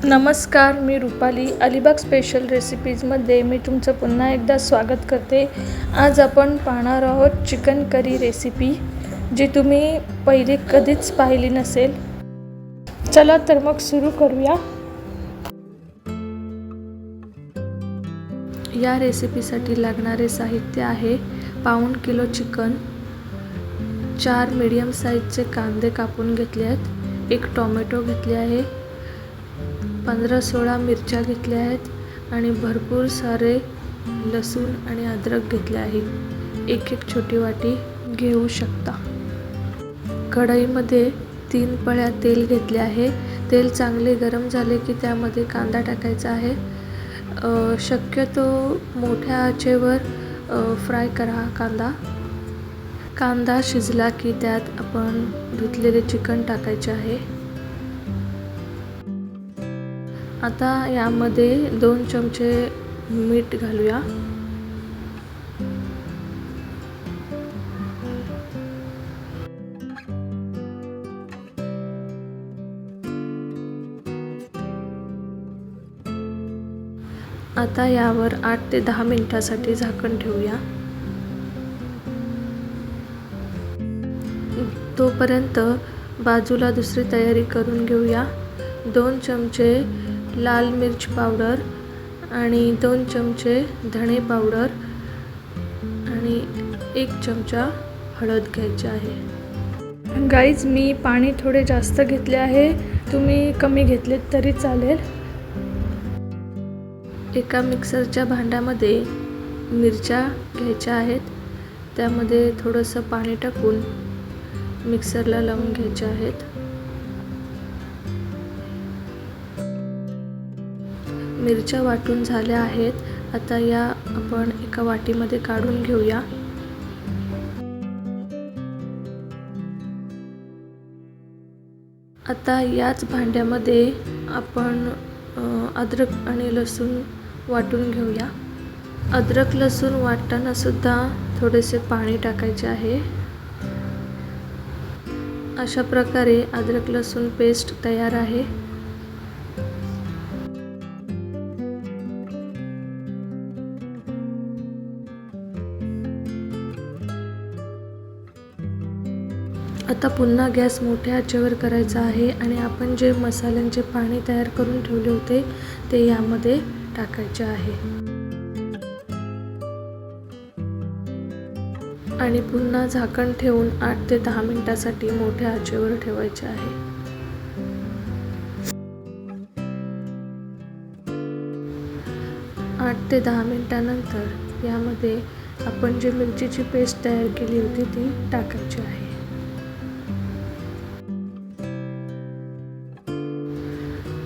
नमस्कार, मी रुपाली. अलिबाग स्पेशल रेसिपीजमध्ये मी तुमचं पुन्हा एकदा स्वागत करते. आज आपण पाहणार आहोत चिकन करी रेसिपी, जी तुम्ही पहिली कधीच पाहिली नसेल. चला तर मग सुरू करूया. या रेसिपीसाठी लागणारे साहित्य आहे: पाऊण किलो चिकन, 4 मीडियम साईजचे कांदे कापून घेतले आहेत, 1 टोमॅटो घेतले आहे, 15-16 मिरच्या घेतल्या आहेत आणि भरपूर सारे लसूण आणि अद्रक घेतले आहे. एक छोटी वाटी घेऊ शकता. कढईमध्ये 3 पळ्या तेल घेतले आहे. तेल चांगले गरम झाले की त्यामध्ये कांदा टाकायचा आहे. शक्यतो मोठ्या आचेवर फ्राय करा कांदा शिजला की त्यात आपण धुतलेले चिकन टाकायचे आहे. आता यामध्ये 2 चमचे मीठ घालूया. आता यावर 8 ते 10 मिनिटांसाठी झाकण ठेवूया. तोपर्यंत बाजूला दुसरी तयारी करून घेऊया. 2 चमचे लाल मिर्च पावडर आणि 2 चमचे धणे पावडर आणि 1 चमचा हळद घ्यायची आहे. गाईज, मी पाणी थोडे जास्त घेतले आहे, तुम्ही कमी घेतलेत तरी चालेल. एका मिक्सरच्या भांड्यामध्ये मिरच्या घ्यायच्या आहेत, त्यामध्ये थोडंसं पाणी टाकून मिक्सरला लावून घ्यायच्या आहेत. मिरच्या वाटून झाल्या आहेत. आता या आपण एका वाटीमध्ये काढून घेऊया. आता याच भांड्यामध्ये आपण अद्रक आणि लसूण वाटून घेऊया. अद्रक लसूण वाटताना सुद्धा थोडेसे पाणी टाकायचे आहे. अशा प्रकारे अद्रक लसूण पेस्ट तयार आहे. आता पुन्हा गॅस मोठ्या आचेवर करायचा आहे आणि आपण जे मसाल्यांचे पाणी तयार करून ठेवले होते ते यामध्ये टाकायचे आहे आणि पुन्हा झाकण ठेवून 8 ते 10 मिनिटांसाठी मोठ्या आचेवर ठेवायचे आहे. आठ ते 10 मिनिटांनंतर यामध्ये आपण जी मिरचीची पेस्ट तयार केली होती ती टाकायची आहे.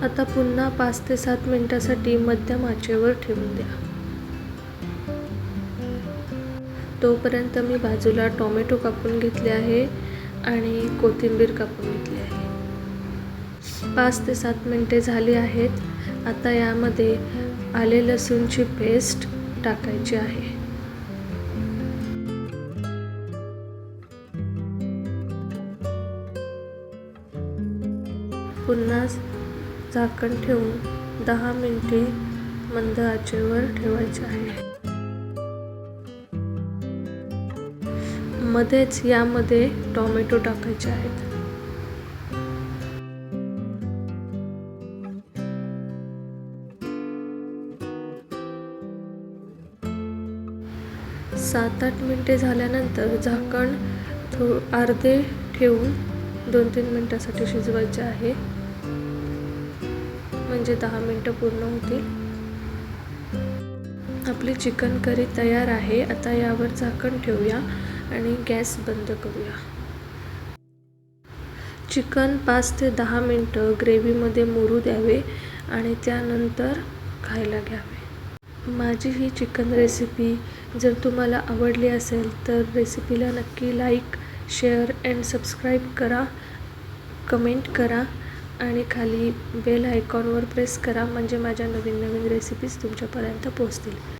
आता पुन्हा 5 ते 7 मिनिटांसाठी मध्यम आचेवर ठेवून द्या. तोपर्यंत मी बाजूला टोमॅटो कापून घेतले आहे आणि कोथिंबीर कापून घेतली आहे. 5 ते 7 मिनिटे झाली आहेत. आता यामध्ये आले लसूणची पेस्ट टाकायची आहे. पुन्हा झाकण ठेवून 10 मिनिटे मंद आचेवर ठेवायचे आहे. मध्येच यामध्ये टोमॅटो टाकायचे आहेत. सात 8 मिनिटे झाल्यानंतर झाकण अर्धे ठेवून 2-3 मिनिटांसाठी शिजवायचे आहे, म्हणजे 10 मिनिटं पूर्ण होतील. आपली चिकन करी तयार आहे. आता यावर झाकण ठेवूया आणि गॅस बंद करूया. चिकन 5 ते 10 मिनिटं ग्रेव्हीमध्ये मुरू द्यावे आणि त्यानंतर खायला घ्यावे. माझी ही चिकन रेसिपी जर तुम्हाला आवडली असेल तर रेसिपीला नक्की लाईक, शेअर अँड सबस्क्राईब करा, कमेंट करा आणि खाली बेल आयकॉनवर प्रेस करा, म्हणजे माझ्या नवीन रेसिपीज तुमच्यापर्यंत पोहोचतील.